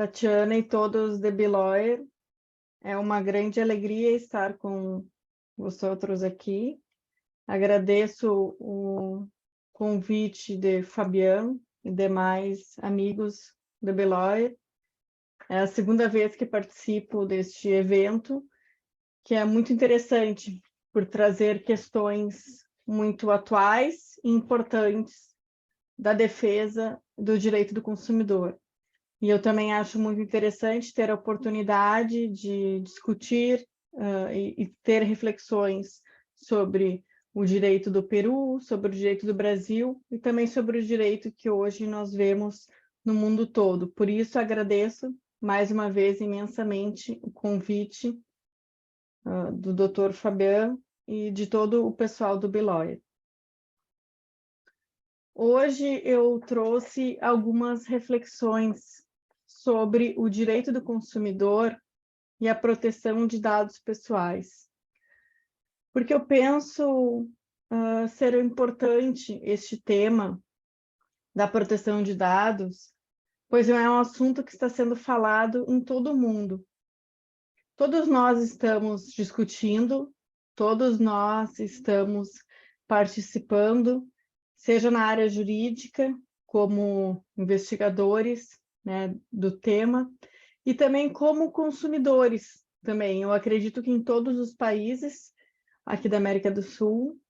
Tatiana e todos de Beloyer. É uma grande alegria estar com vocês aqui. Agradeço o convite de Fabian e demais amigos de Beloyer. É a segunda vez que participo deste evento, que é muito interessante por trazer questões muito atuais e importantes da defesa do direito do consumidor. E eu também acho muito interessante ter a oportunidade de discutir e ter reflexões sobre o direito do Peru, sobre o direito do Brasil e também sobre o direito que hoje nós vemos no mundo todo. Por isso, agradeço mais uma vez imensamente o convite do Dr. Fabian e de todo o pessoal do Beloyer. Hoje eu trouxe algumas reflexões sobre o direito do consumidor e a proteção de dados pessoais. Porque eu penso ser importante este tema da proteção de dados, pois é um assunto que está sendo falado em todo o mundo. Todos nós estamos discutindo, todos nós estamos participando, seja na área jurídica, como investigadores, né, do tema, e também como consumidores também. Eu acredito que em todos os países aqui da América do Sul,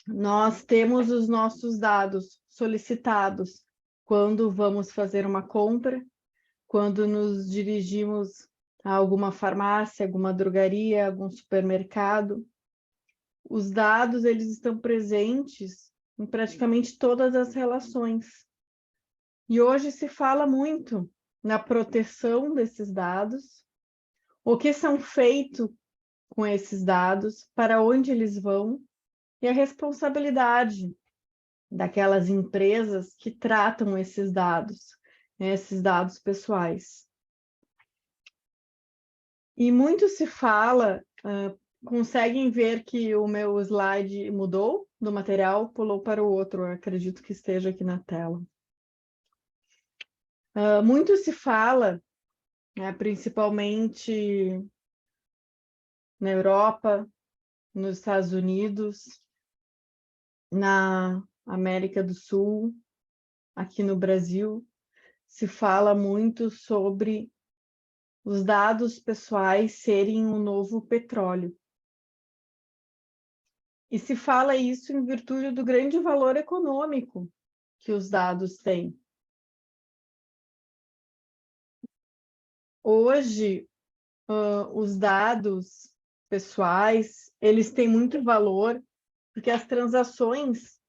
nós temos os nossos dados solicitados quando vamos fazer uma compra, quando nos dirigimos a alguma farmácia, alguma drogaria, algum supermercado. Os dados, eles estão presentes em praticamente todas as relações. E hoje se fala muito na proteção desses dados, o que são feito com esses dados, para onde eles vão, e a responsabilidade daquelas empresas que tratam esses dados, né, esses dados pessoais. E muito se fala, conseguem ver que o meu slide mudou do material, pulou para o outro, eu acredito que esteja aqui na tela. Muito se fala, né, principalmente na Europa, nos Estados Unidos, na América do Sul, aqui no Brasil, se fala muito sobre os dados pessoais serem um novo petróleo. E se fala isso em virtude do grande valor econômico que os dados têm. Hoje, os dados pessoais, eles têm muito valor, porque as transações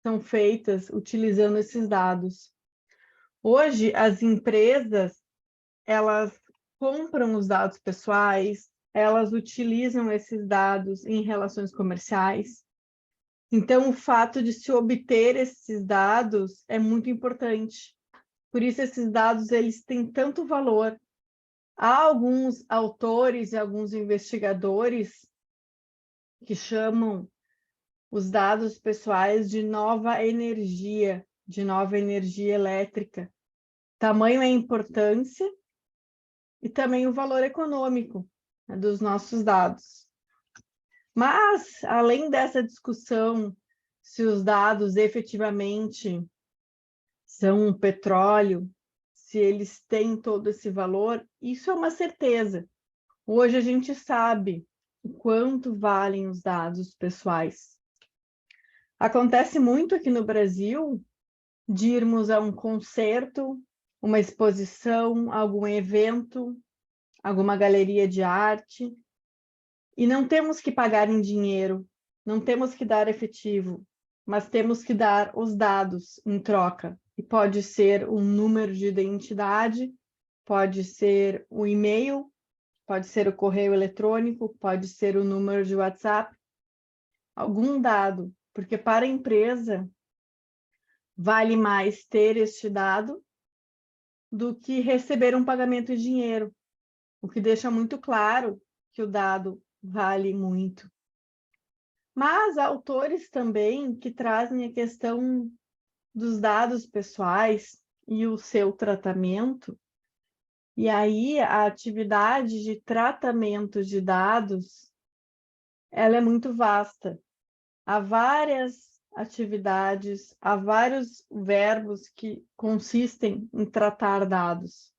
são feitas utilizando esses dados. Hoje, as empresas, elas compram os dados pessoais, elas utilizam esses dados em relações comerciais. Então, o fato de se obter esses dados é muito importante. Por isso, esses dados eles têm tanto valor. Há alguns autores e alguns investigadores que chamam os dados pessoais de nova energia elétrica. Tamanho é a importância e também o valor econômico, né, dos nossos dados. Mas, além dessa discussão, se os dados efetivamente são um petróleo, se eles têm todo esse valor, isso é uma certeza. Hoje a gente sabe o quanto valem os dados pessoais. Acontece muito aqui no Brasil de irmos a um concerto, uma exposição, algum evento, alguma galeria de arte, e não temos que pagar em dinheiro, não temos que dar efetivo, mas temos que dar os dados em troca. E pode ser um número de identidade, pode ser o e-mail, pode ser o correio eletrônico, pode ser o número de WhatsApp, algum dado, porque para a empresa vale mais ter este dado do que receber um pagamento em dinheiro, o que deixa muito claro que o dado vale muito. Mas há autores também que trazem a questão dos dados pessoais e o seu tratamento E aí a atividade de tratamento de dados, ela é muito vasta. Há várias atividades, há vários verbos que consistem em tratar dados,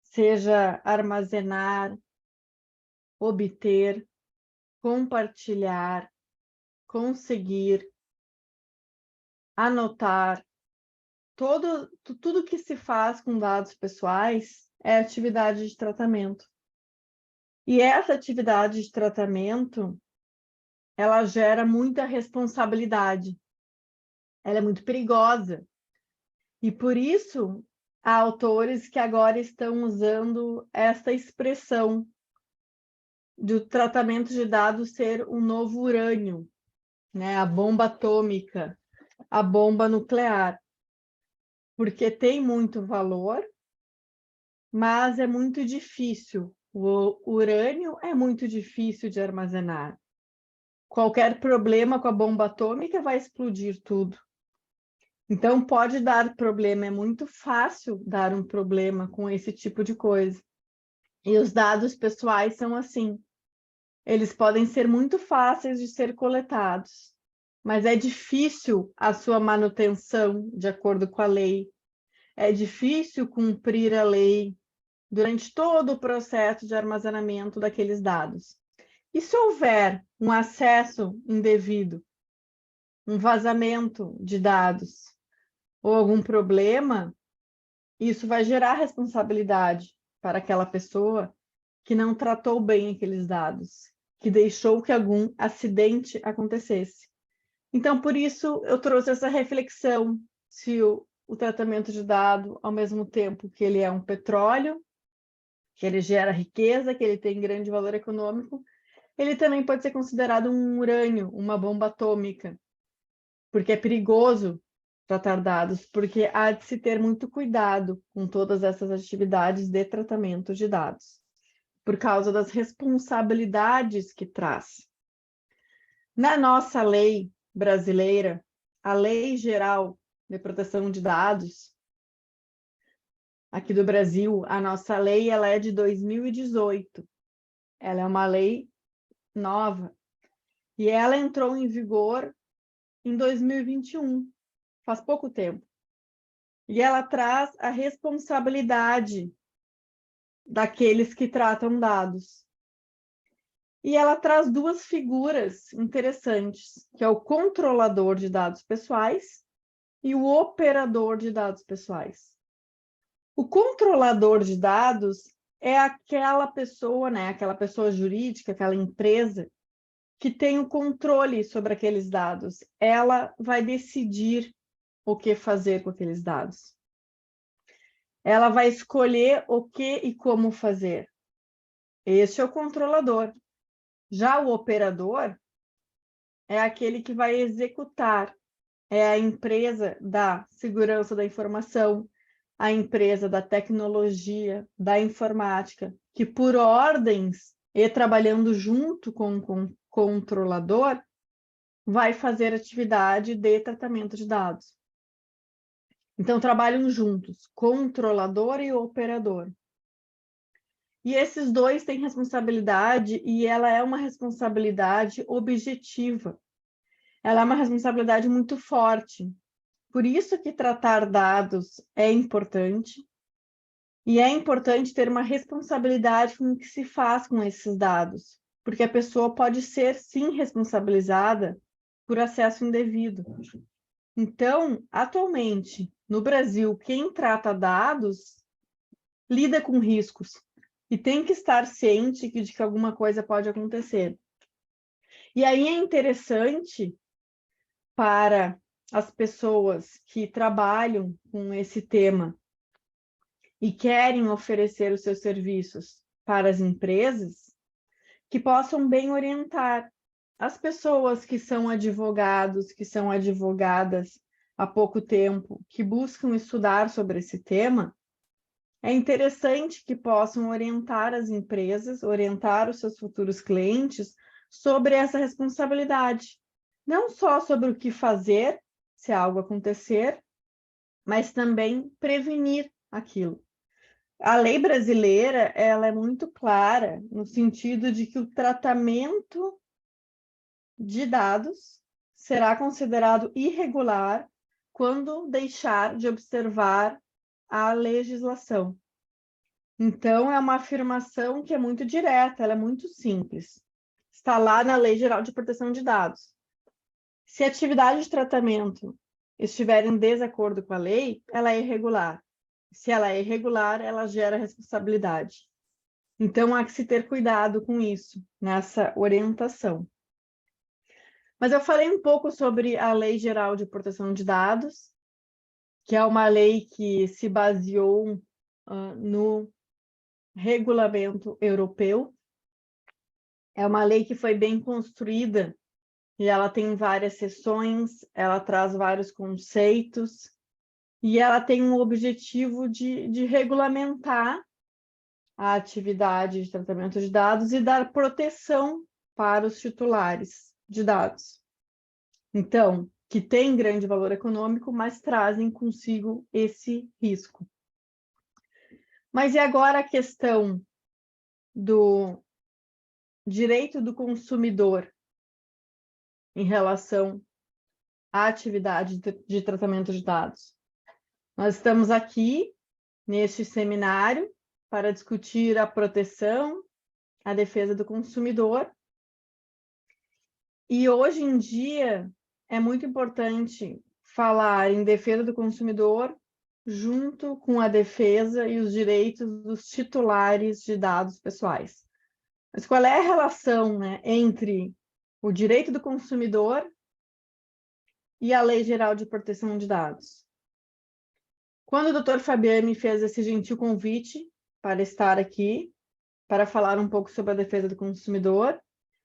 seja armazenar, obter, compartilhar, conseguir, anotar. Tudo que se faz com dados pessoais é atividade de tratamento. E essa atividade de tratamento, ela gera muita responsabilidade. Ela é muito perigosa. E por isso, há autores que agora estão usando essa expressão do tratamento de dados ser um novo urânio, né? A bomba atômica, a bomba nuclear, porque tem muito valor, mas é muito difícil. O urânio é muito difícil de armazenar. Qualquer problema com a bomba atômica vai explodir tudo. Então, pode dar problema, é muito fácil dar um problema com esse tipo de coisa. E os dados pessoais são assim. Eles podem ser muito fáceis de ser coletados, mas é difícil a sua manutenção de acordo com a lei. É difícil cumprir a lei durante todo o processo de armazenamento daqueles dados. E se houver um acesso indevido, um vazamento de dados ou algum problema, isso vai gerar responsabilidade para aquela pessoa que não tratou bem aqueles dados, que deixou que algum acidente acontecesse. Então, por isso, eu trouxe essa reflexão, se o tratamento de dado, ao mesmo tempo que ele é um petróleo, que ele gera riqueza, que ele tem grande valor econômico, ele também pode ser considerado um urânio, uma bomba atômica, porque é perigoso tratar dados, porque há de se ter muito cuidado com todas essas atividades de tratamento de dados, por causa das responsabilidades que traz. Na nossa lei brasileira, a Lei Geral de Proteção de Dados, aqui do Brasil, a nossa lei ela é de 2018. Ela é uma lei nova. E ela entrou em vigor em 2021, faz pouco tempo. E ela traz a responsabilidade daqueles que tratam dados. E ela traz duas figuras interessantes, que é o controlador de dados pessoais e o operador de dados pessoais. O controlador de dados é aquela pessoa, né, aquela pessoa jurídica, aquela empresa que tem o controle sobre aqueles dados. Ela vai decidir o que fazer com aqueles dados. Ela vai escolher o que e como fazer. Este é o controlador. Já o operador é aquele que vai executar. É a empresa da segurança da informação, a empresa da tecnologia, da informática, que por ordens e trabalhando junto com o controlador, vai fazer atividade de tratamento de dados. Então, trabalham juntos, controlador e operador. E esses dois têm responsabilidade, e ela é uma responsabilidade objetiva. Ela é uma responsabilidade muito forte. Por isso que tratar dados é importante, e é importante ter uma responsabilidade com o que se faz com esses dados, porque a pessoa pode ser, sim, responsabilizada por acesso indevido. Então, atualmente, no Brasil, quem trata dados lida com riscos e tem que estar ciente de que alguma coisa pode acontecer. E aí é interessante para as pessoas que trabalham com esse tema e querem oferecer os seus serviços para as empresas, que possam bem orientar as pessoas que são advogados, que são advogadas há pouco tempo, que buscam estudar sobre esse tema. É interessante que possam orientar as empresas, orientar os seus futuros clientes sobre essa responsabilidade. Não só sobre o que fazer se algo acontecer, mas também prevenir aquilo. A lei brasileira, ela é muito clara no sentido de que o tratamento de dados será considerado irregular quando deixar de observar a legislação. Então, é uma afirmação que é muito direta, ela é muito simples. Está lá na Lei Geral de Proteção de Dados. Se a atividade de tratamento estiver em desacordo com a lei, ela é irregular. Se ela é irregular, ela gera responsabilidade. Então, há que se ter cuidado com isso, nessa orientação. Mas eu falei um pouco sobre a Lei Geral de Proteção de Dados, que é uma lei que se baseou no regulamento europeu. É uma lei que foi bem construída e ela tem várias seções, ela traz vários conceitos e ela tem um objetivo de regulamentar a atividade de tratamento de dados e dar proteção para os titulares de dados. Então, que têm grande valor econômico, mas trazem consigo esse risco. Mas e agora a questão do direito do consumidor em relação à atividade de tratamento de dados? Nós estamos aqui neste seminário para discutir a proteção, a defesa do consumidor. E hoje em dia é muito importante falar em defesa do consumidor junto com a defesa e os direitos dos titulares de dados pessoais. Mas qual é a relação, né, entre o direito do consumidor e a Lei Geral de Proteção de Dados? Quando o Dr. Fabiano me fez esse gentil convite para estar aqui, para falar um pouco sobre a defesa do consumidor,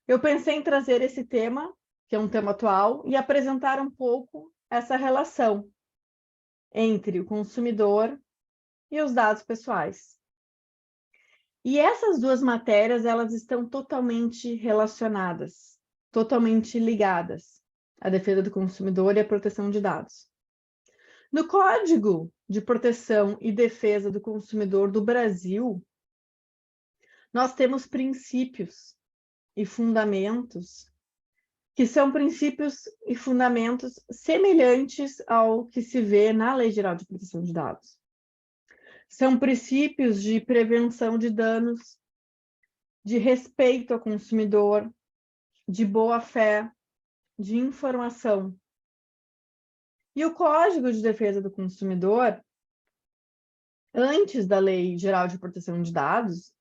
eu pensei em trazer esse tema, que é um tema atual, e apresentar um pouco essa relação entre o consumidor e os dados pessoais. E essas duas matérias, elas estão totalmente relacionadas, totalmente ligadas, a defesa do consumidor e a proteção de dados. No Código de Proteção e Defesa do Consumidor do Brasil, nós temos princípios e fundamentos que são princípios e fundamentos semelhantes ao que se vê na Lei Geral de Proteção de Dados. São princípios de prevenção de danos, de respeito ao consumidor, de boa-fé, de informação. E o Código de Defesa do Consumidor, antes da Lei Geral de Proteção de Dados,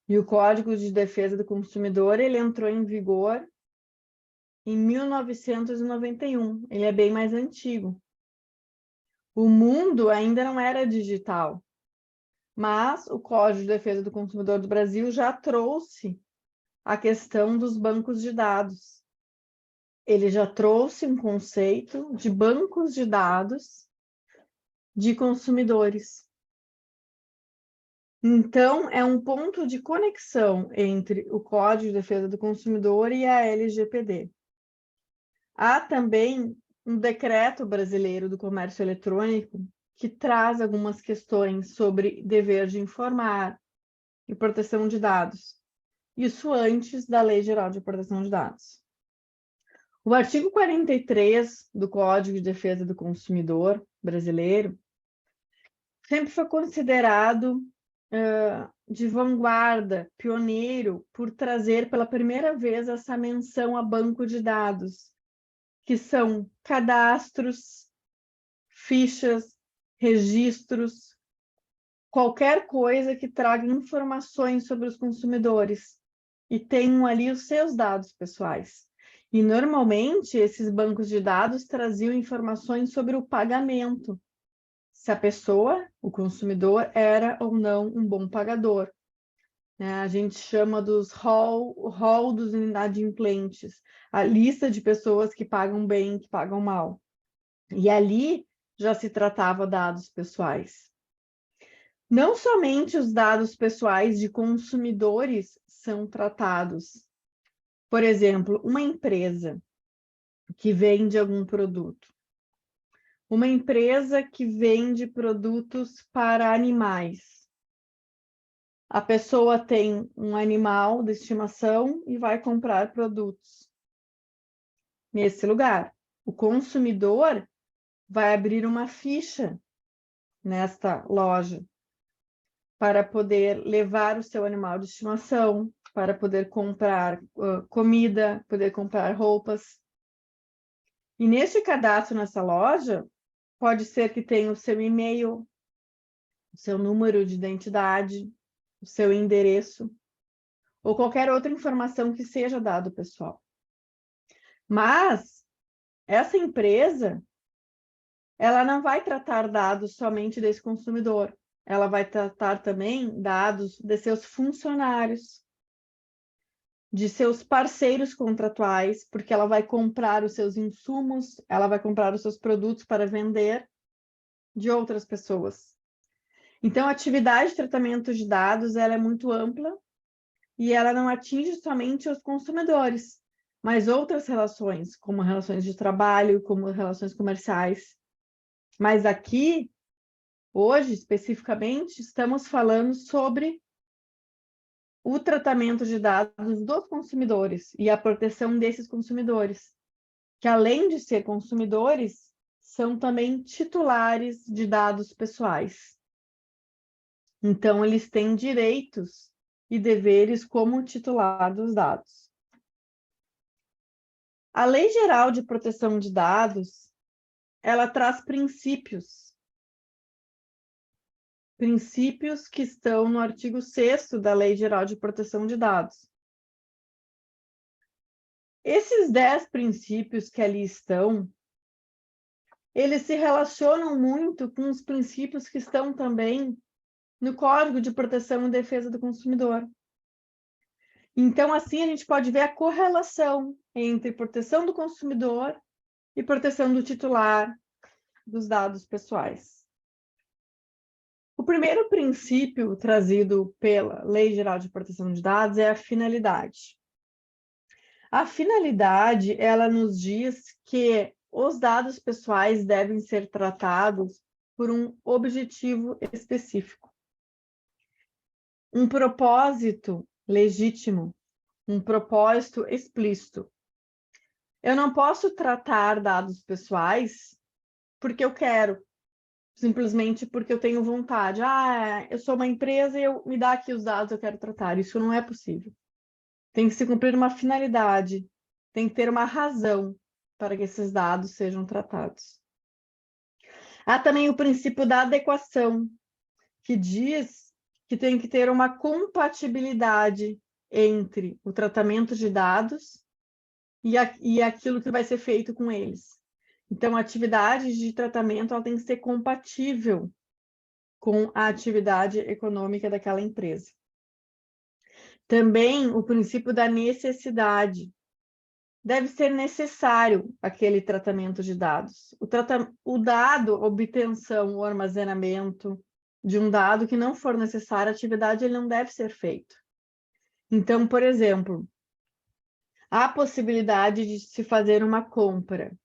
e o Código de Defesa do Consumidor, ele entrou em vigor em 1991. Ele é bem mais antigo. O mundo ainda não era digital, mas o Código de Defesa do Consumidor do Brasil já trouxe a questão dos bancos de dados. Ele já trouxe um conceito de bancos de dados de consumidores. Então, é um ponto de conexão entre o Código de Defesa do Consumidor e a LGPD. Há também um decreto brasileiro do comércio eletrônico que traz algumas questões sobre dever de informar e proteção de dados. Isso antes da Lei Geral de Proteção de Dados. O artigo 43 do Código de Defesa do Consumidor brasileiro sempre foi considerado de vanguarda, pioneiro, por trazer pela primeira vez essa menção a banco de dados, que são cadastros, fichas, registros, qualquer coisa que traga informações sobre os consumidores e tenham ali os seus dados pessoais. E, normalmente, esses bancos de dados traziam informações sobre o pagamento, se a pessoa, o consumidor, era ou não um bom pagador. A gente chama dos rol dos inadimplentes, a lista de pessoas que pagam bem, que pagam mal. E ali já se tratava dados pessoais. Não somente os dados pessoais de consumidores são tratados. Por exemplo, uma empresa que vende algum produto. Uma empresa que vende produtos para animais. A pessoa tem um animal de estimação e vai comprar produtos nesse lugar. O consumidor vai abrir uma ficha nesta loja para poder levar o seu animal de estimação, para poder comprar comida, poder comprar roupas. E neste cadastro nessa loja, pode ser que tenha o seu e-mail, o seu número de identidade, o seu endereço, ou qualquer outra informação que seja dado pessoal. Mas essa empresa, ela não vai tratar dados somente desse consumidor. Ela vai tratar também dados de seus funcionários, de seus parceiros contratuais, porque ela vai comprar os seus insumos, ela vai comprar os seus produtos para vender de outras pessoas. Então, a atividade de tratamento de dados, ela é muito ampla e ela não atinge somente os consumidores, mas outras relações, como relações de trabalho, como relações comerciais. Mas aqui, hoje, especificamente, estamos falando sobre o tratamento de dados dos consumidores e a proteção desses consumidores, que além de ser consumidores, são também titulares de dados pessoais. Então, eles têm direitos e deveres como titular dos dados. A Lei Geral de Proteção de Dados, ela traz princípios que estão no artigo 6º da Lei Geral de Proteção de Dados. Esses 10 princípios que ali estão, eles se relacionam muito com os princípios que estão também no Código de Proteção e Defesa do Consumidor. Então, assim, a gente pode ver a correlação entre proteção do consumidor e proteção do titular dos dados pessoais. O primeiro princípio trazido pela Lei Geral de Proteção de Dados é a finalidade. A finalidade, ela nos diz que os dados pessoais devem ser tratados por um objetivo específico. Um propósito legítimo, um propósito explícito. Eu não posso tratar dados pessoais porque eu quero, simplesmente porque eu tenho vontade. Eu sou uma empresa e me dá aqui os dados, eu quero tratar. Isso não é possível. Tem que se cumprir uma finalidade, tem que ter uma razão para que esses dados sejam tratados. Há também o princípio da adequação, que diz que tem que ter uma compatibilidade entre o tratamento de dados e aquilo que vai ser feito com eles. Então, a atividade de tratamento ela tem que ser compatível com a atividade econômica daquela empresa. Também o princípio da necessidade. Deve ser necessário aquele tratamento de dados. O dado, a obtenção, o armazenamento de um dado que não for necessário, a atividade ele não deve ser feito. Então, por exemplo, há a possibilidade de se fazer uma compra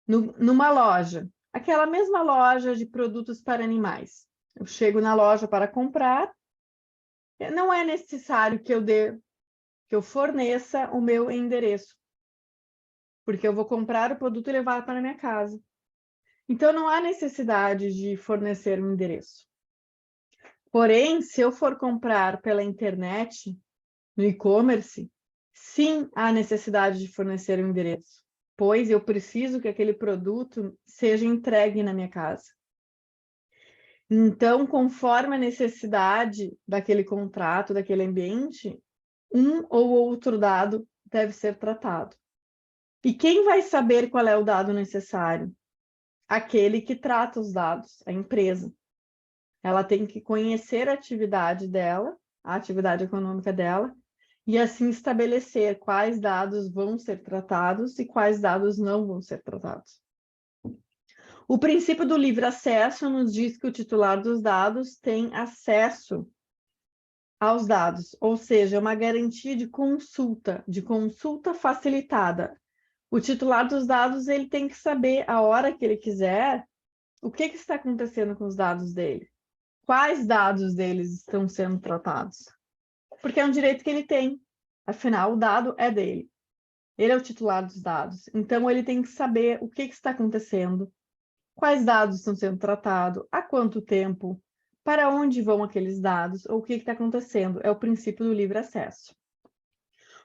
numa loja, aquela mesma loja de produtos para animais. Eu chego na loja para comprar, não é necessário que eu forneça o meu endereço, porque eu vou comprar o produto e levar para a minha casa. Então, não há necessidade de fornecer um endereço. Porém, se eu for comprar pela internet, no e-commerce, sim, há necessidade de fornecer um endereço, pois eu preciso que aquele produto seja entregue na minha casa. Então, conforme a necessidade daquele contrato, daquele ambiente, um ou outro dado deve ser tratado. E quem vai saber qual é o dado necessário? Aquele que trata os dados, a empresa. Ela tem que conhecer a atividade dela, a atividade econômica dela, e assim estabelecer quais dados vão ser tratados e quais dados não vão ser tratados. O princípio do livre acesso nos diz que o titular dos dados tem acesso aos dados, ou seja, uma garantia de consulta facilitada. O titular dos dados ele tem que saber, a hora que ele quiser, o que está acontecendo com os dados dele. quais dados deles estão sendo tratados. Porque é um direito que ele tem. Afinal, o dado é dele. Ele é o titular dos dados. Então, ele tem que saber o que está acontecendo, quais dados estão sendo tratados, há quanto tempo, para onde vão aqueles dados, ou o que está acontecendo. É o princípio do livre acesso.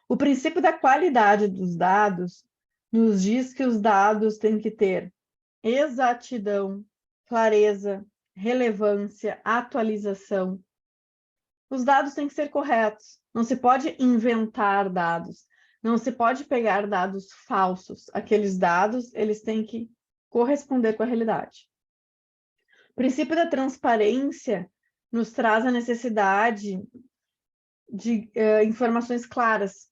O princípio da qualidade dos dados nos diz que os dados têm que ter exatidão, clareza, relevância, atualização. Os dados têm que ser corretos. Não se pode inventar dados. Não se pode pegar dados falsos. Aqueles dados, eles têm que corresponder com a realidade. O princípio da transparência nos traz a necessidade de informações claras.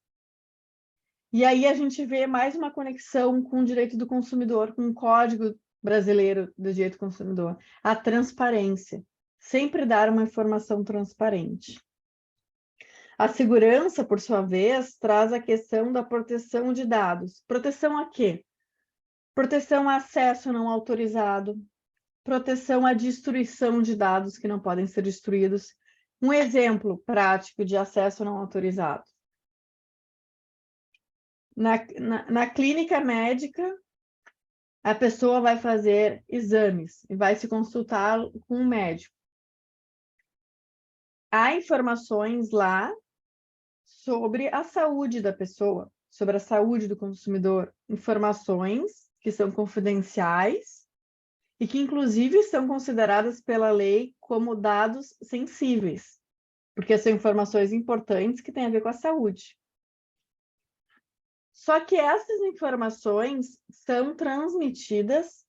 E aí a gente vê mais uma conexão com o direito do consumidor, com o Código Brasileiro do Direito do Consumidor. A transparência. Sempre dar uma informação transparente. A segurança, por sua vez, traz a questão da proteção de dados. Proteção a quê? Proteção a acesso não autorizado, proteção à destruição de dados que não podem ser destruídos. Um exemplo prático de acesso não autorizado. Na clínica médica, a pessoa vai fazer exames e vai se consultar com um médico. Há informações lá sobre a saúde da pessoa, sobre a saúde do consumidor, informações que são confidenciais e que, inclusive, são consideradas pela lei como dados sensíveis, porque são informações importantes que têm a ver com a saúde. Só que essas informações são transmitidas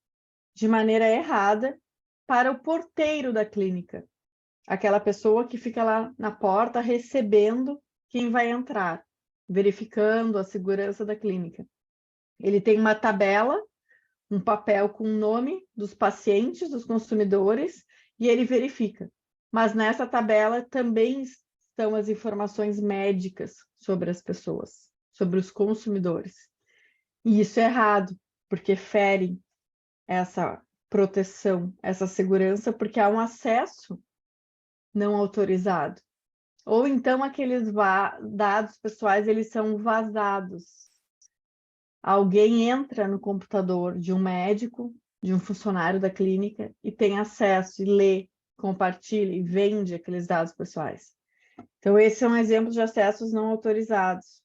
de maneira errada para o porteiro da clínica, aquela pessoa que fica lá na porta recebendo quem vai entrar, verificando a segurança da clínica. Ele tem uma tabela, um papel com o nome dos pacientes, dos consumidores, e ele verifica. Mas nessa tabela também estão as informações médicas sobre as pessoas, sobre os consumidores. E isso é errado, porque fere essa proteção, essa segurança, porque há um acesso não autorizado. Ou então aqueles dados pessoais, eles são vazados. Alguém entra no computador de um médico, de um funcionário da clínica, e tem acesso, e lê, compartilha e vende aqueles dados pessoais. Então, esse é um exemplo de acessos não autorizados,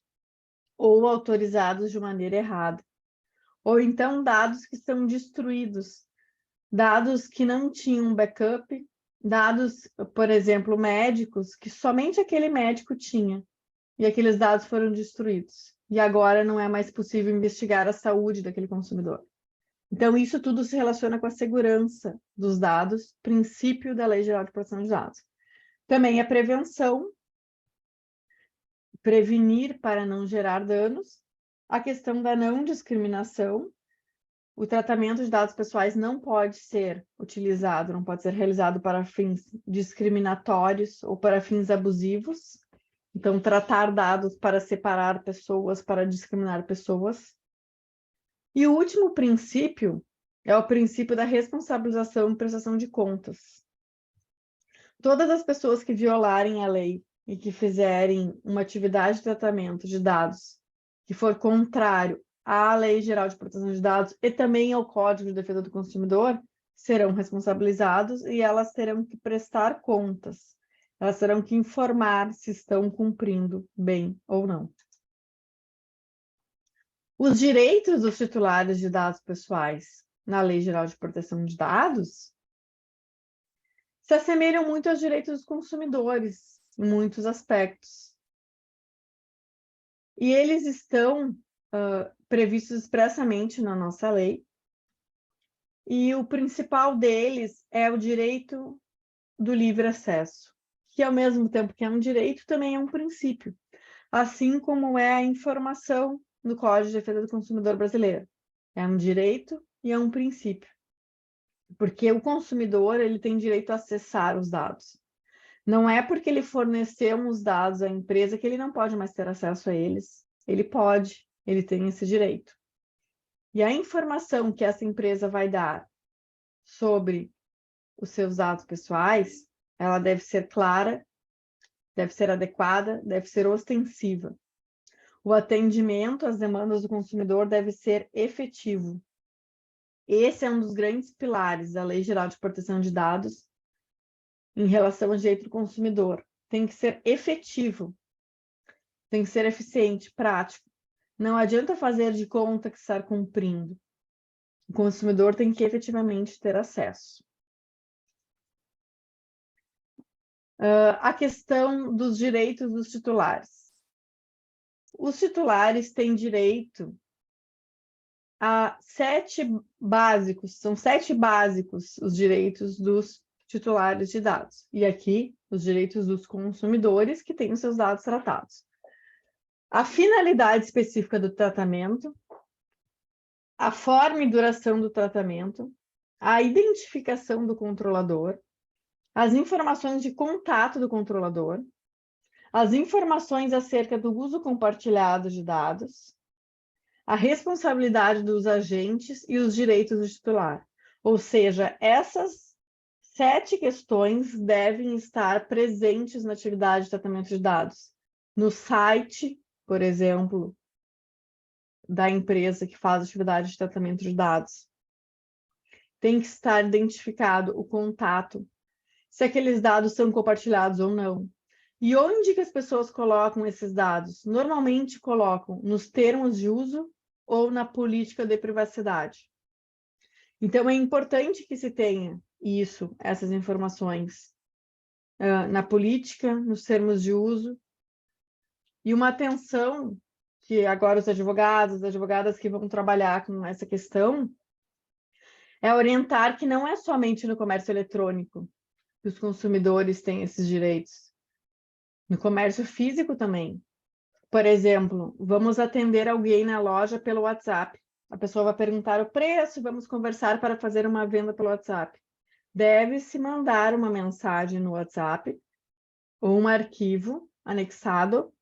ou autorizados de maneira errada. Ou então dados que são destruídos, dados que não tinham backup, dados, por exemplo, médicos, que somente aquele médico tinha, e aqueles dados foram destruídos. E agora não é mais possível investigar a saúde daquele consumidor. Então, isso tudo se relaciona com a segurança dos dados, princípio da Lei Geral de Proteção de Dados. Também a prevenção, prevenir para não gerar danos, a questão da não discriminação. O tratamento de dados pessoais não pode ser utilizado, não pode ser realizado para fins discriminatórios ou para fins abusivos. Então, tratar dados para separar pessoas, para discriminar pessoas. E o último princípio é o princípio da responsabilização e prestação de contas. Todas as pessoas que violarem a lei e que fizerem uma atividade de tratamento de dados que for contrário à Lei Geral de Proteção de Dados e também ao Código de Defesa do Consumidor, serão responsabilizados e elas terão que prestar contas. Elas terão que informar se estão cumprindo bem ou não. Os direitos dos titulares de dados pessoais na Lei Geral de Proteção de Dados se assemelham muito aos direitos dos consumidores, em muitos aspectos. E eles estão previstos expressamente na nossa lei. E o principal deles é o direito do livre acesso, que ao mesmo tempo que é um direito, também é um princípio, assim como é a informação no Código de Defesa do Consumidor brasileiro. É um direito e é um princípio, porque o consumidor ele tem direito a acessar os dados. Não é porque ele forneceu os dados à empresa que ele não pode mais ter acesso a eles. Ele pode, ele tem esse direito. E a informação que essa empresa vai dar sobre os seus dados pessoais ela deve ser clara, deve ser adequada, deve ser ostensiva. O atendimento às demandas do consumidor deve ser efetivo. Esse é um dos grandes pilares da Lei Geral de Proteção de Dados em relação ao direito do consumidor. Tem que ser efetivo, tem que ser eficiente, prático. Não adianta fazer de conta que está cumprindo. O consumidor tem que efetivamente ter acesso. A questão dos direitos dos titulares. Os titulares têm direito a 7 básicos, são 7 básicos os direitos dos titulares de dados. E aqui, os direitos dos consumidores que têm os seus dados tratados. A finalidade específica do tratamento, a forma e duração do tratamento, a identificação do controlador, as informações de contato do controlador, as informações acerca do uso compartilhado de dados, a responsabilidade dos agentes e os direitos do titular. Ou seja, essas 7 questões devem estar presentes na atividade de tratamento de dados. No site, por exemplo, da empresa que faz atividade de tratamento de dados. Tem que estar identificado o contato, se aqueles dados são compartilhados ou não. E onde que as pessoas colocam esses dados? Normalmente colocam nos termos de uso ou na política de privacidade. Então, é importante que se tenha isso, essas informações na política, nos termos de uso, e uma atenção que agora os advogados, as advogadas que vão trabalhar com essa questão, é orientar que não é somente no comércio eletrônico que os consumidores têm esses direitos. No comércio físico também. Por exemplo, vamos atender alguém na loja pelo WhatsApp. A pessoa vai perguntar o preço, vamos conversar para fazer uma venda pelo WhatsApp. Deve-se mandar uma mensagem no WhatsApp, ou um arquivo anexado,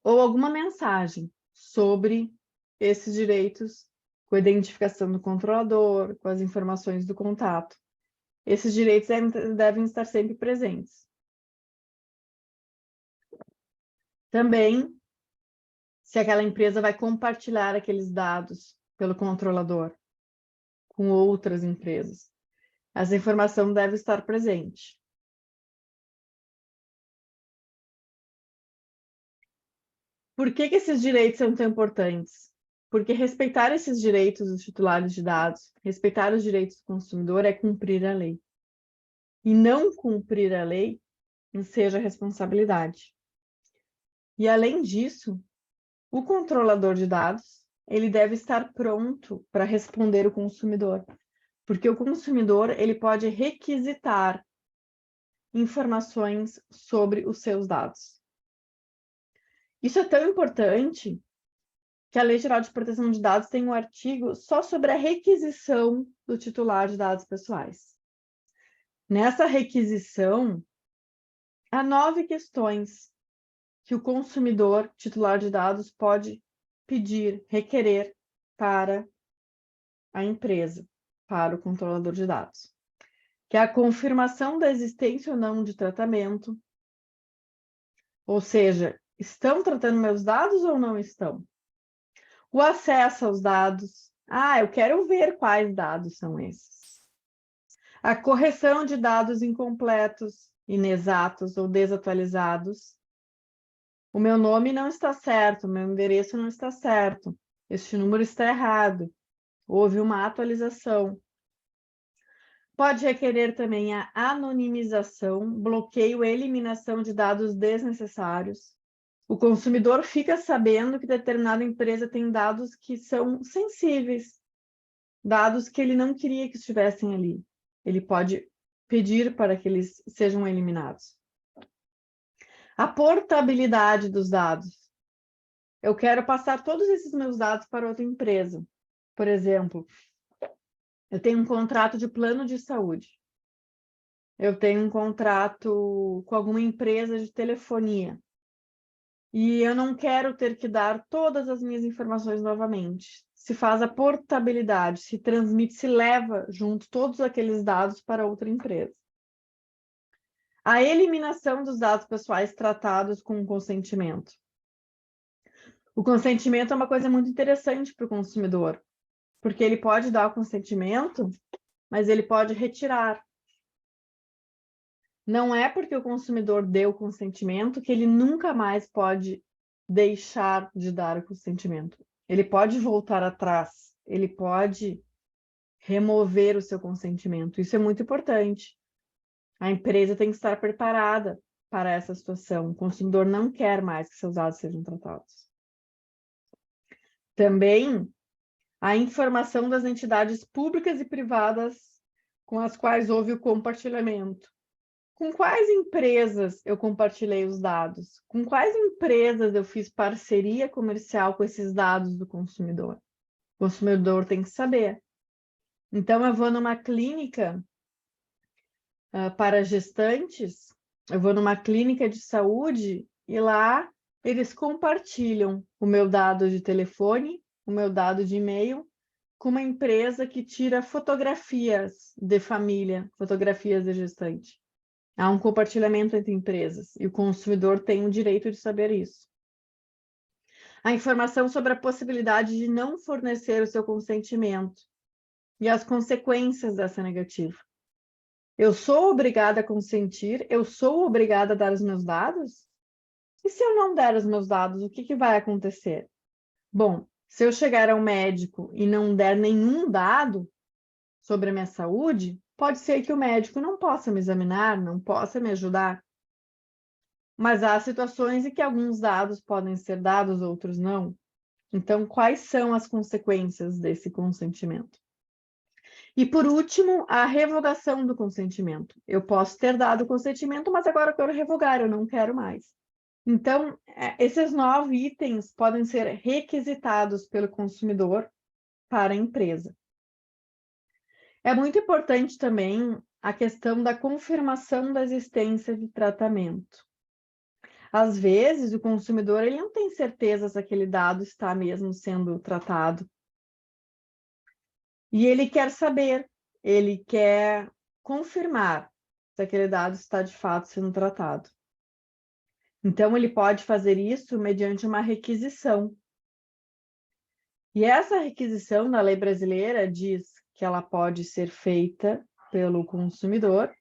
ou alguma mensagem sobre esses direitos, com a identificação do controlador, com as informações do contato. Esses direitos devem estar sempre presentes. Também, se aquela empresa vai compartilhar aqueles dados pelo controlador com outras empresas, essa informação deve estar presente. Por que esses direitos são tão importantes? Porque respeitar esses direitos dos titulares de dados, respeitar os direitos do consumidor é cumprir a lei. E não cumprir a lei seja responsabilidade. E além disso, o controlador de dados, ele deve estar pronto para responder o consumidor, porque o consumidor ele pode requisitar informações sobre os seus dados. Isso é tão importante que a Lei Geral de Proteção de Dados tem um artigo só sobre a requisição do titular de dados pessoais. Nessa requisição, há 9 questões que o consumidor titular de dados pode pedir, requerer para a empresa, para o controlador de dados, que é a confirmação da existência ou não de tratamento, ou seja, estão tratando meus dados ou não estão? O acesso aos dados. Eu quero ver quais dados são esses. A correção de dados incompletos, inexatos ou desatualizados. O meu nome não está certo, o meu endereço não está certo, este número está errado, houve uma atualização. Pode requerer também a anonimização, bloqueio e eliminação de dados desnecessários. O consumidor fica sabendo que determinada empresa tem dados que são sensíveis, dados que ele não queria que estivessem ali. Ele pode pedir para que eles sejam eliminados. A portabilidade dos dados. Eu quero passar todos esses meus dados para outra empresa. Por exemplo, eu tenho um contrato de plano de saúde. Eu tenho um contrato com alguma empresa de telefonia. E eu não quero ter que dar todas as minhas informações novamente. Se faz a portabilidade, se transmite, se leva junto todos aqueles dados para outra empresa. A eliminação dos dados pessoais tratados com consentimento. O consentimento é uma coisa muito interessante para o consumidor, porque ele pode dar o consentimento, mas ele pode retirar. Não é porque o consumidor deu o consentimento que ele nunca mais pode deixar de dar o consentimento. Ele pode voltar atrás, ele pode remover o seu consentimento. Isso é muito importante. A empresa tem que estar preparada para essa situação. O consumidor não quer mais que seus dados sejam tratados. Também a informação das entidades públicas e privadas com as quais houve o compartilhamento. Com quais empresas eu compartilhei os dados? Com quais empresas eu fiz parceria comercial com esses dados do consumidor? O consumidor tem que saber. Então, eu vou numa clínica para gestantes, eu vou numa clínica de saúde e lá eles compartilham o meu dado de telefone, o meu dado de e-mail, com uma empresa que tira fotografias de família, fotografias de gestante. Há um compartilhamento entre empresas e o consumidor tem o direito de saber isso. A informação sobre a possibilidade de não fornecer o seu consentimento e as consequências dessa negativa. Eu sou obrigada a consentir? Eu sou obrigada a dar os meus dados? E se eu não der os meus dados, o que vai acontecer? Bom, se eu chegar ao médico e não der nenhum dado sobre a minha saúde, pode ser que o médico não possa me examinar, não possa me ajudar. Mas há situações em que alguns dados podem ser dados, outros não. Então, quais são as consequências desse consentimento? E, por último, a revogação do consentimento. Eu posso ter dado o consentimento, mas agora eu quero revogar, eu não quero mais. Então, esses 9 itens podem ser requisitados pelo consumidor para a empresa. É muito importante também a questão da confirmação da existência de tratamento. Às vezes, o consumidor ele não tem certeza se aquele dado está mesmo sendo tratado. E ele quer saber, ele quer confirmar se aquele dado está de fato sendo tratado. Então, ele pode fazer isso mediante uma requisição. E essa requisição na lei brasileira diz que ela pode ser feita pelo consumidor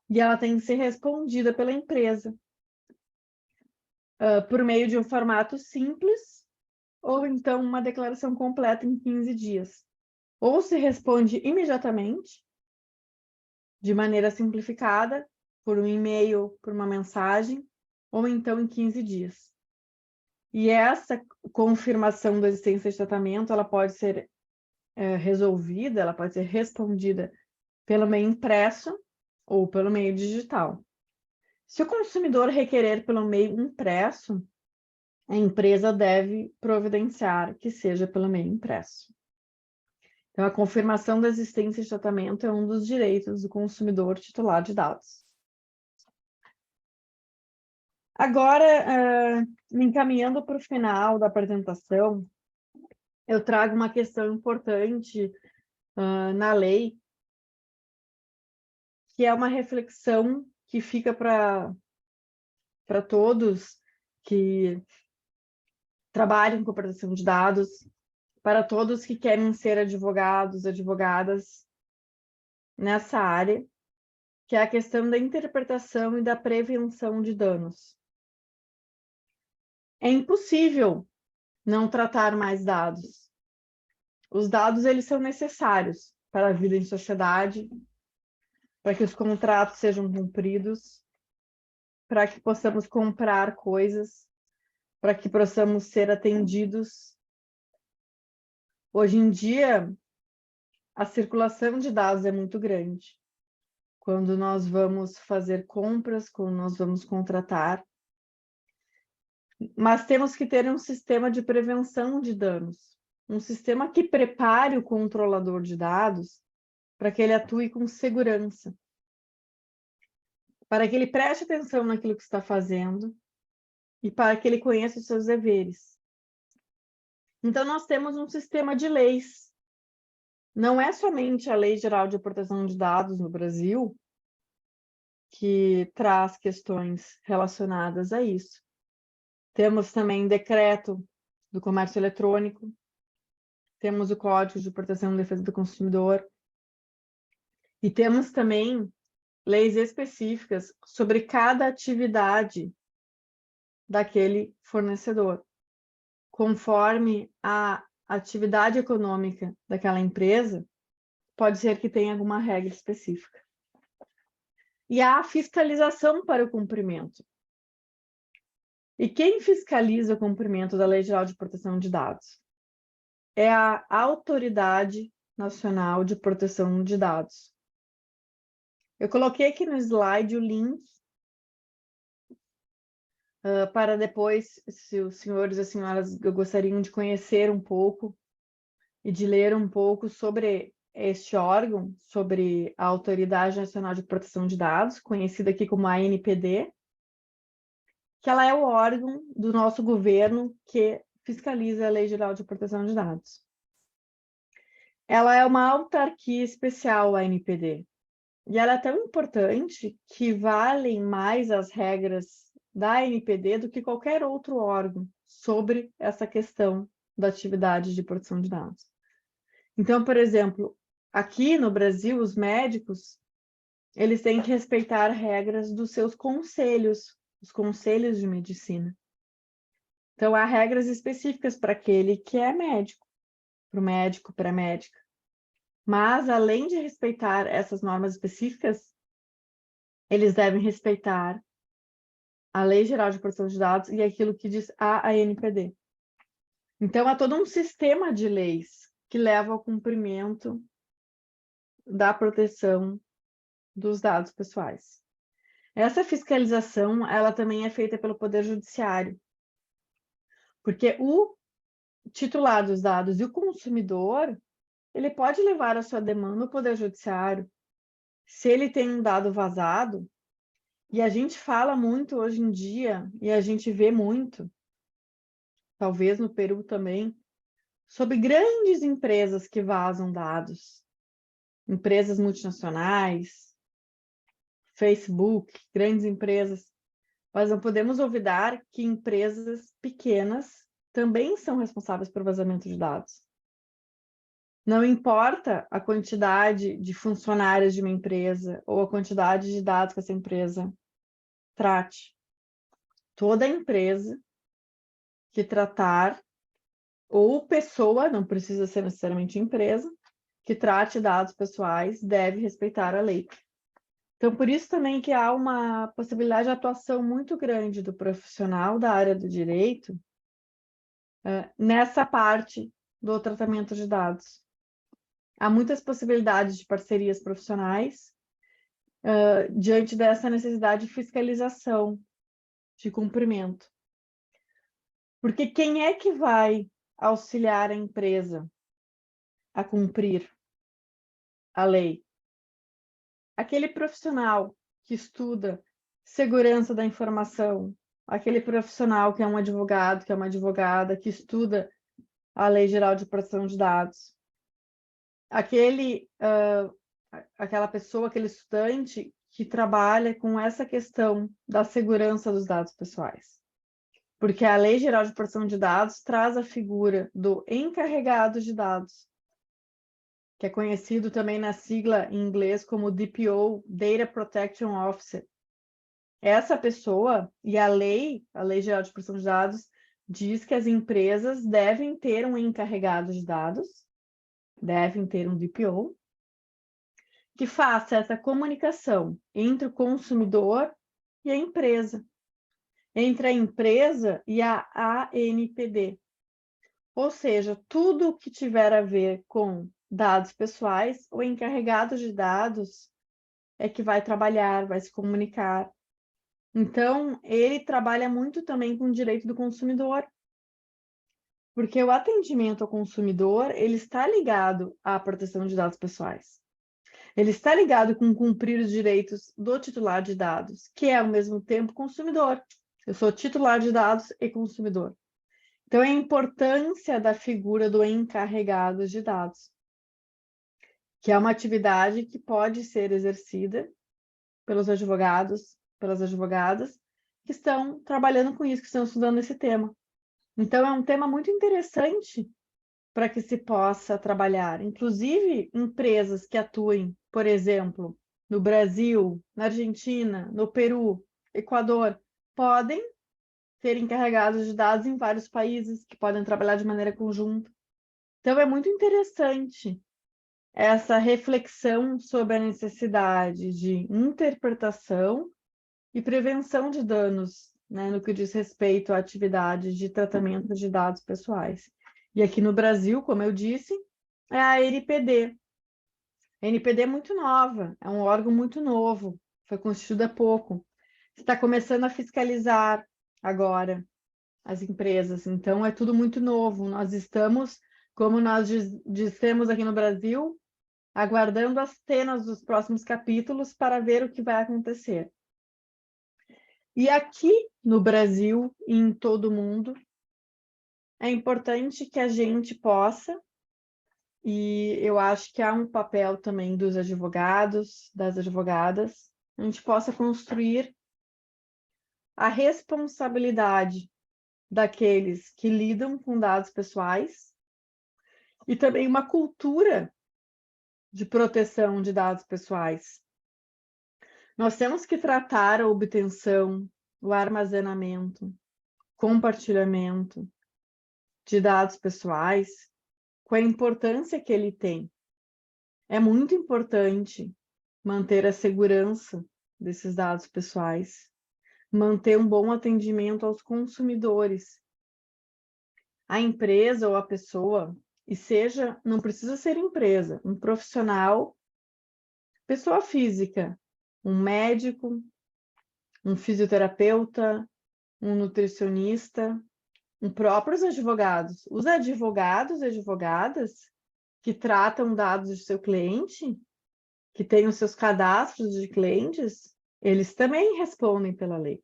e ela tem que ser respondida pela empresa. Por meio de um formato simples, ou então uma declaração completa em 15 dias. Ou se responde imediatamente, de maneira simplificada, por um e-mail, por uma mensagem, ou então em 15 dias. E essa confirmação da existência de tratamento, ela pode ser resolvida, ela pode ser respondida pelo meio impresso ou pelo meio digital. Se o consumidor requerer pelo meio impresso, a empresa deve providenciar que seja pelo meio impresso. Então, a confirmação da existência de tratamento é um dos direitos do consumidor titular de dados. Agora, me encaminhando para o final da apresentação, eu trago uma questão importante na lei, que é uma reflexão que fica para todos que trabalham com proteção de dados, para todos que querem ser advogados, advogadas nessa área, que é a questão da interpretação e da prevenção de danos. É impossível não tratar mais dados. Os dados, eles são necessários para a vida em sociedade, para que os contratos sejam cumpridos, para que possamos comprar coisas, para que possamos ser atendidos. Hoje em dia, a circulação de dados é muito grande. Quando nós vamos fazer compras, quando nós vamos contratar, mas temos que ter um sistema de prevenção de danos, um sistema que prepare o controlador de dados para que ele atue com segurança, para que ele preste atenção naquilo que está fazendo e para que ele conheça os seus deveres. Então, nós temos um sistema de leis. Não é somente a Lei Geral de Proteção de Dados no Brasil, que traz questões relacionadas a isso. Temos também decreto do comércio eletrônico, temos o Código de Proteção e Defesa do Consumidor, e temos também leis específicas sobre cada atividade daquele fornecedor, conforme a atividade econômica daquela empresa, pode ser que tenha alguma regra específica. E há a fiscalização para o cumprimento. E quem fiscaliza o cumprimento da Lei Geral de Proteção de Dados? É a Autoridade Nacional de Proteção de Dados. Eu coloquei aqui no slide o link para depois, se os senhores e as senhoras gostariam de conhecer um pouco e de ler um pouco sobre este órgão, sobre a Autoridade Nacional de Proteção de Dados, conhecida aqui como ANPD, que ela é o órgão do nosso governo que fiscaliza a Lei Geral de Proteção de Dados. Ela é uma autarquia especial, a ANPD, e ela é tão importante que valem mais as regras da ANPD do que qualquer outro órgão sobre essa questão da atividade de proteção de dados. Então, por exemplo, aqui no Brasil, os médicos, eles têm que respeitar regras dos seus conselhos, os conselhos de medicina. Então, há regras específicas para aquele que é médico, para o médico, para a médica. Mas, além de respeitar essas normas específicas, eles devem respeitar a Lei Geral de Proteção de Dados e aquilo que diz a ANPD. Então, há todo um sistema de leis que leva ao cumprimento da proteção dos dados pessoais. Essa fiscalização, ela também é feita pelo Poder Judiciário, porque o titular dos dados e o consumidor, ele pode levar a sua demanda ao Poder Judiciário. Se ele tem um dado vazado, e a gente fala muito hoje em dia, e a gente vê muito, talvez no Peru também, sobre grandes empresas que vazam dados, empresas multinacionais, Facebook, grandes empresas, mas não podemos olvidar que empresas pequenas também são responsáveis por vazamento de dados. Não importa a quantidade de funcionários de uma empresa ou a quantidade de dados que essa empresa trate. Toda empresa que tratar, ou pessoa, não precisa ser necessariamente empresa, que trate dados pessoais, deve respeitar a lei. Então, por isso também que há uma possibilidade de atuação muito grande do profissional da área do direito nessa parte do tratamento de dados. Há muitas possibilidades de parcerias profissionais diante dessa necessidade de fiscalização, de cumprimento. Porque quem é que vai auxiliar a empresa a cumprir a lei? Aquele profissional que estuda segurança da informação, aquele profissional que é um advogado, que é uma advogada, que estuda a Lei Geral de Proteção de Dados, aquela pessoa, aquele estudante que trabalha com essa questão da segurança dos dados pessoais. Porque a Lei Geral de Proteção de Dados traz a figura do encarregado de dados, que é conhecido também na sigla em inglês como DPO, Data Protection Officer. Essa pessoa, e a Lei Geral de Proteção de Dados, diz que as empresas devem ter um encarregado de dados, devem ter um DPO, que faça essa comunicação entre o consumidor e a empresa, entre a empresa e a ANPD. Ou seja, tudo que tiver a ver com dados pessoais, o encarregado de dados é que vai trabalhar, vai se comunicar. Então, ele trabalha muito também com o direito do consumidor, porque o atendimento ao consumidor, ele está ligado à proteção de dados pessoais. Ele está ligado com cumprir os direitos do titular de dados, que é, ao mesmo tempo, consumidor. Eu sou titular de dados e consumidor. Então, é a importância da figura do encarregado de dados, que é uma atividade que pode ser exercida pelos advogados, pelas advogadas, que estão trabalhando com isso, que estão estudando esse tema. Então, é um tema muito interessante para que se possa trabalhar. Inclusive, empresas que atuem, por exemplo, no Brasil, na Argentina, no Peru, Equador, podem ser encarregados de dados em vários países, que podem trabalhar de maneira conjunta. Então, é muito interessante essa reflexão sobre a necessidade de interpretação e prevenção de danos, né, no que diz respeito à atividade de tratamento de dados pessoais. E aqui no Brasil, como eu disse, é a NPD. A NPD é muito nova, é um órgão muito novo, foi constituído há pouco. Está começando a fiscalizar agora as empresas, então é tudo muito novo. Nós estamos, como nós dissemos aqui no Brasil, aguardando as cenas dos próximos capítulos para ver o que vai acontecer. E aqui no Brasil e em todo o mundo, é importante que a gente possa, e eu acho que há um papel também dos advogados, das advogadas, a gente possa construir a responsabilidade daqueles que lidam com dados pessoais e também uma cultura de proteção de dados pessoais. Nós temos que tratar a obtenção, o armazenamento, compartilhamento de dados pessoais com a importância que ele tem. É muito importante manter a segurança desses dados pessoais, manter um bom atendimento aos consumidores. A empresa ou a pessoa, e seja, não precisa ser empresa, um profissional, pessoa física, um médico, um fisioterapeuta, um nutricionista, próprios advogados. Os advogados e advogadas que tratam dados do seu cliente, que têm os seus cadastros de clientes, eles também respondem pela lei.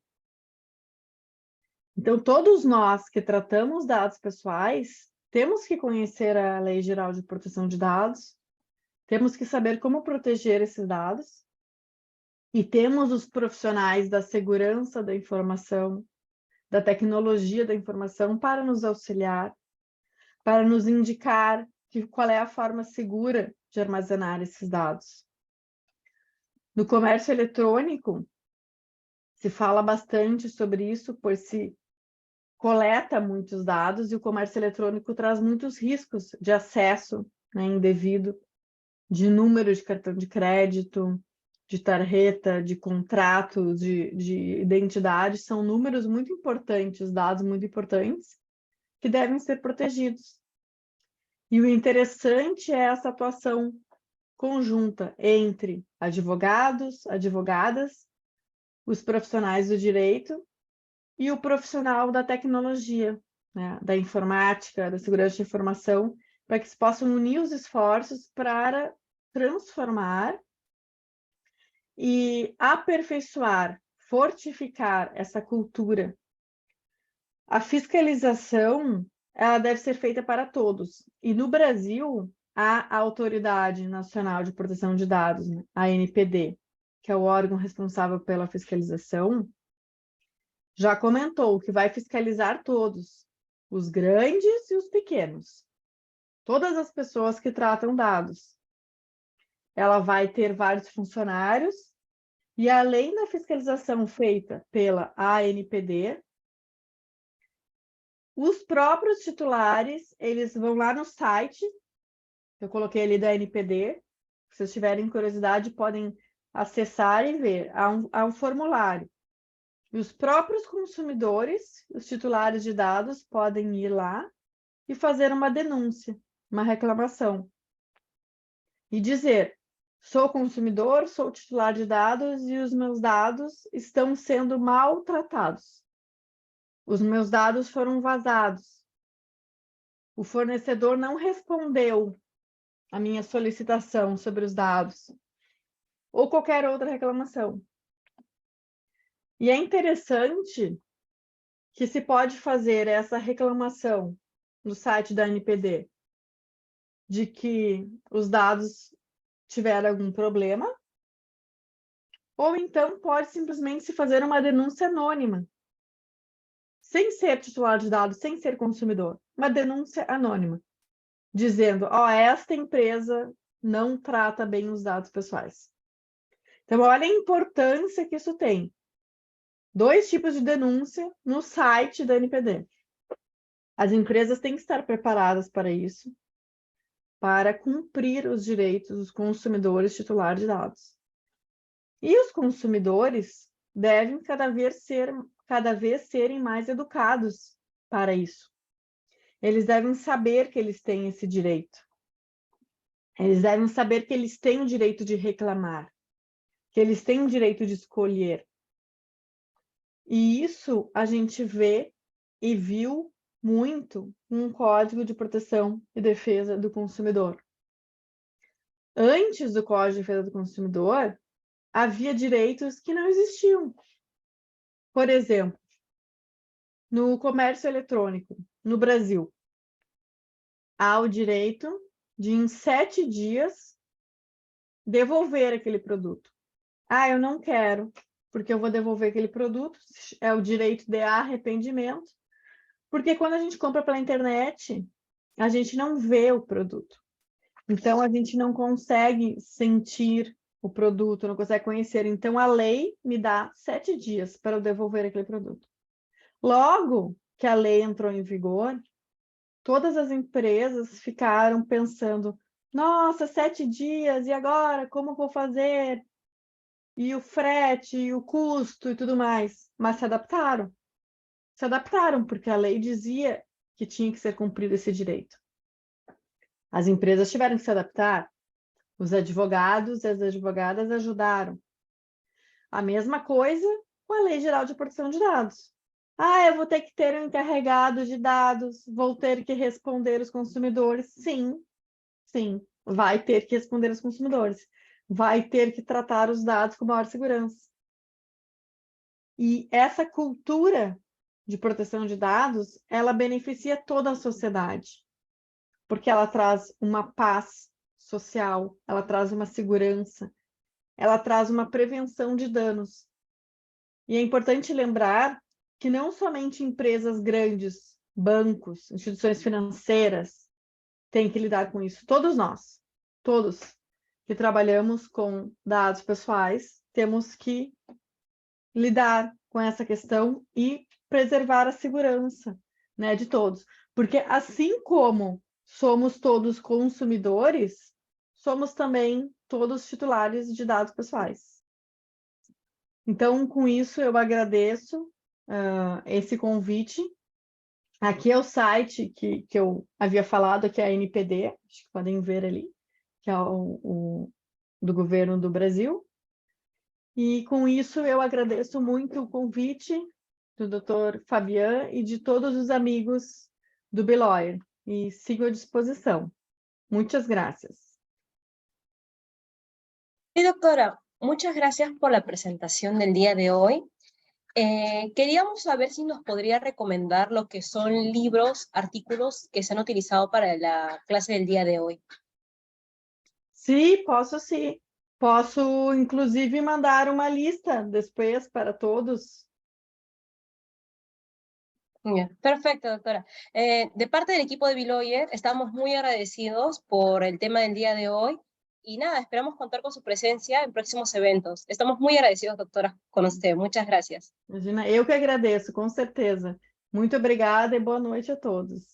Então, todos nós que tratamos dados pessoais, temos que conhecer a Lei Geral de Proteção de Dados, temos que saber como proteger esses dados, e temos os profissionais da segurança da informação, da tecnologia da informação para nos auxiliar, para nos indicar qual é a forma segura de armazenar esses dados. No comércio eletrônico, se fala bastante sobre isso, pois se coleta muitos dados e o comércio eletrônico traz muitos riscos de acesso, né, indevido, de número de cartão de crédito, de tarjeta, de contrato, de identidade. São números muito importantes, dados muito importantes, que devem ser protegidos. E o interessante é essa atuação conjunta entre advogados, advogadas, os profissionais do direito e o profissional da tecnologia, né, da informática, da segurança de informação, para que se possam unir os esforços para transformar e aperfeiçoar, fortificar essa cultura. A fiscalização, ela deve ser feita para todos. E no Brasil, a Autoridade Nacional de Proteção de Dados, né, a ANPD, que é o órgão responsável pela fiscalização, já comentou que vai fiscalizar todos, os grandes e os pequenos, todas as pessoas que tratam dados. Ela vai ter vários funcionários e, além da fiscalização feita pela ANPD, os próprios titulares, eles vão lá no site, eu coloquei ali da ANPD, se vocês tiverem curiosidade, podem acessar e ver. Há um formulário. E os próprios consumidores, os titulares de dados, podem ir lá e fazer uma denúncia, uma reclamação. E dizer, sou consumidor, sou titular de dados e os meus dados estão sendo maltratados. Os meus dados foram vazados. O fornecedor não respondeu a minha solicitação sobre os dados. Ou qualquer outra reclamação. E é interessante que se pode fazer essa reclamação no site da ANPD de que os dados tiveram algum problema, Ou então pode simplesmente se fazer uma denúncia anônima, sem ser titular de dados, sem ser consumidor, uma denúncia anônima, dizendo, ó, esta empresa não trata bem os dados pessoais. Então, olha a importância que isso tem. 2 tipos de denúncia no site da NPD. As empresas têm que estar preparadas para isso, para cumprir os direitos dos consumidores titulares de dados. E os consumidores devem cada vez serem mais educados para isso. Eles devem saber que eles têm esse direito. Eles devem saber que eles têm o direito de reclamar, que eles têm o direito de escolher. E isso a gente vê e viu muito com o Código de Proteção e Defesa do Consumidor. Antes do Código de Defesa do Consumidor, havia direitos que não existiam. Por exemplo, no comércio eletrônico, no Brasil, há o direito de, em 7 dias, devolver aquele produto. Ah, eu não quero, porque eu vou devolver aquele produto, é o direito de arrependimento, porque quando a gente compra pela internet, a gente não vê o produto. Então, a gente não consegue sentir o produto, não consegue conhecer. Então, a lei me dá 7 dias para eu devolver aquele produto. Logo que a lei entrou em vigor, todas as empresas ficaram pensando, nossa, 7 dias, e agora? Como vou fazer? E o frete, e o custo e tudo mais. Mas se adaptaram. Se adaptaram, porque a lei dizia que tinha que ser cumprido esse direito. As empresas tiveram que se adaptar. Os advogados e as advogadas ajudaram. A mesma coisa com a Lei Geral de Proteção de Dados. Ah, eu vou ter que ter um encarregado de dados, vou ter que responder os consumidores. Sim, sim, vai ter que responder os consumidores. Vai ter que tratar os dados com maior segurança. E essa cultura de proteção de dados, ela beneficia toda a sociedade, porque ela traz uma paz social, ela traz uma segurança, ela traz uma prevenção de danos. E é importante lembrar que não somente empresas grandes, bancos, instituições financeiras têm que lidar com isso. Todos nós, todos que trabalhamos com dados pessoais, temos que lidar com essa questão e preservar a segurança, né, de todos. Porque assim como somos todos consumidores, somos também todos titulares de dados pessoais. Então, com isso, eu agradeço esse convite. Aqui é o site que eu havia falado, que é a NPD, acho que podem ver ali, que é o do governo do Brasil. E com isso, eu agradeço muito o convite do Dr. Fabian e de todos os amigos do Beloyer. E sigo à disposição. Muitas gracias. Sí, doctora, muchas gracias por la presentación del día de hoy. Queríamos saber si nos podría recomendar lo que son libros, artículos que se han utilizado para la clase del día de hoy. Sim, posso sim. Posso, inclusive, mandar uma lista depois para todos. Bien, perfecto, doctora. De parte del equipo de Beloyer, estamos muy agradecidos por el tema del día de hoy y nada, esperamos contar con su presencia en próximos eventos. Estamos muy agradecidos, doctora, con usted. Muchas gracias. Imagina, eu que agradeço, com certeza. Muito obrigada e boa noite a todos.